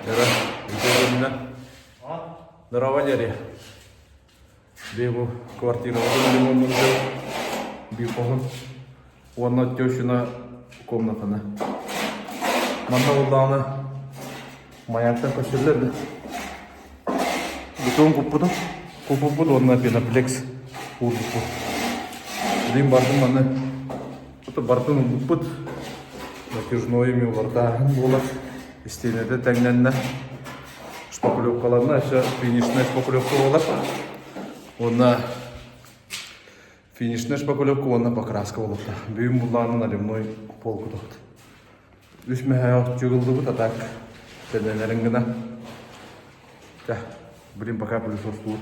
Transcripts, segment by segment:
Era, itu Nara Валерия. Бегу квартиру, бегу. Он тещина комнатана. Мана улданы маяктан көшелерді. Бүтін купуды онна пенаплекс урдупу. Дим бардым мана. Бұты бардым ұлдуппыд. Натяжноями оларда болар. Истенеді тәңненне. Шпакулевкаларына, еще финишная шпакулевка олар. Онна финишная шпакулевка, онна покраска оларда. Бүйім бұлланы наливной полку тоқты. Үсмәһә жүгілді бұт атак. Тәдәлерін гына. Блин, пока пылесос тут.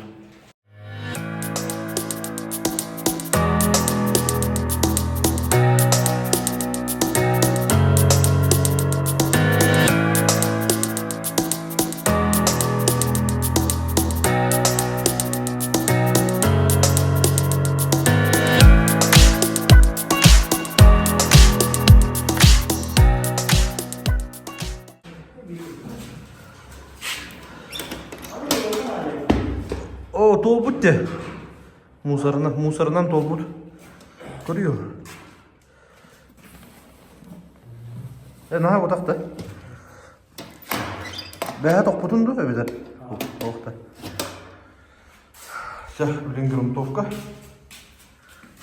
О, толбут те. Мусорынан толбут. Көрüyor. Наға отақта. Бәе тоқпутун да бәбедер. Тоқта. Все, блин, грунтовка.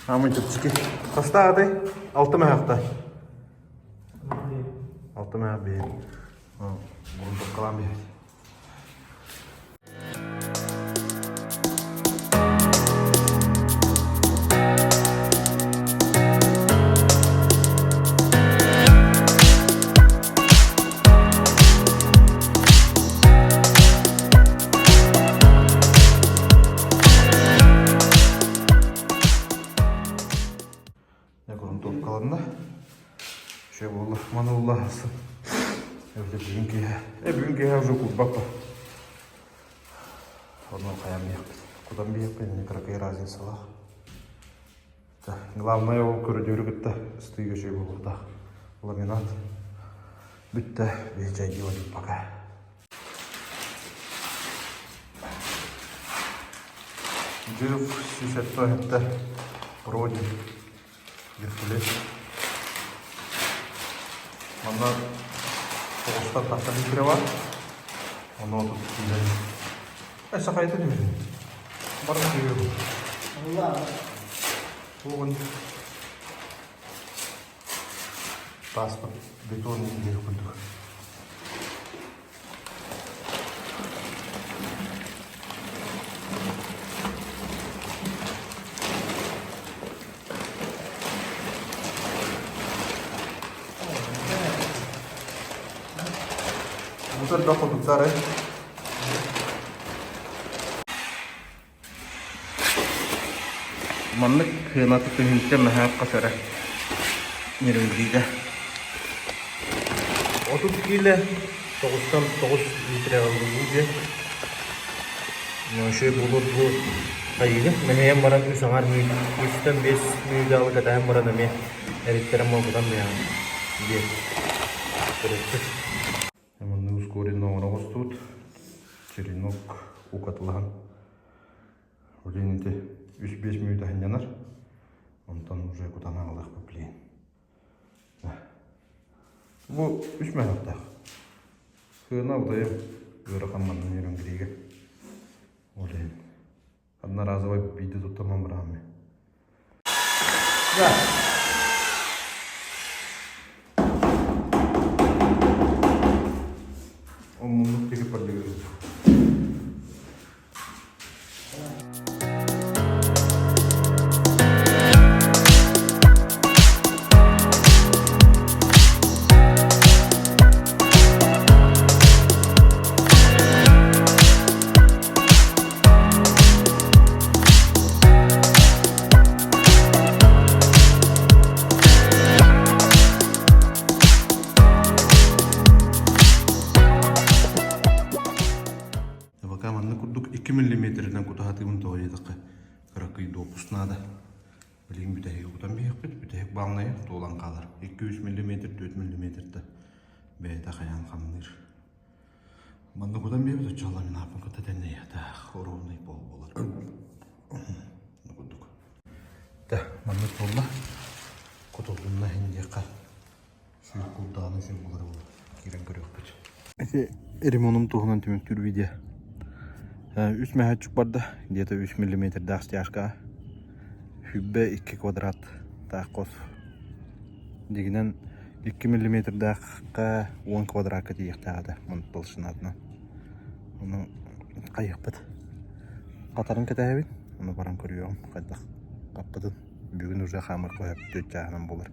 Амын чөпчіке. Қаста адай? 6 мәхақта. 6 мәхақ бейін. Грунтовкалан бейін. Грунтовкаларында şey болды, мана Аллахсы. Бүгінге уже курбак бар. Одно қаям ек. Кудан бейек пен никакой разница бар. Главное ол көрдері күтті стыйға şey болды. Ламинат. Бүтті бейчай делать пока. Жиров 60 гектар проди. Геркулес. Мана соғыстан тақта литре бар. Оны отып күнден. Сақайды не берін? Барын көйе бұл. Оғын. Таспын. Бетон еңгері күндік. Мусор да ходуцаре. Маннык хынаты түнүнтө мәһәп касара. Нерүндиде. 30 кило 9 литр алынды. Нөшө булur бу кайгы. Менен баран үсаңар мүй. 3-5 мүйдө алып катам баран эме. Эриттерем болудан мен. Ди. Ускоренного растут, черенок укатылған. Олените 3-5 минут ханянар. Онтан уже кутан алдық бүплейін. Бұл 3 минуттақ. Сығына ұдайым өрі қамманның ерін кірегі. Олейін. Одна разовай бейді тұттамам бұрағым. Мunduk tinggi pada gitu. Миллиметрден кутахатымын тоғайдыққа қырақый допусынады. Білген бүтәйі құтан бейік бүт, бүтәйік балнайы толан қалар. 200 мм, 4 мм бәйті қаян қамыныр. Манна кудан бебе то чала мен апын кыта тенне да ровный пол болар. Нукудук. Да, манна полла. Котолунна хинде кар. Шуй кулданы шуй булар болар. Кирен көрөкпүт. Ремонтум тугунан түмөктүр видео. 3 мәхәтчик барды. Где-то 3 мм дах стяжка. Хүббе 2 квадрат таққос. Дегенен 2 мм даққа 10 квадратқа дейік тағады. Мұны бұлшын адына. Оны қайық бұд. Қатарын кәтәйбін. Оны барам көріуім. Қайдақ қаппыдын. Бүгін уже қамыр қойып дөт жағынан болыр.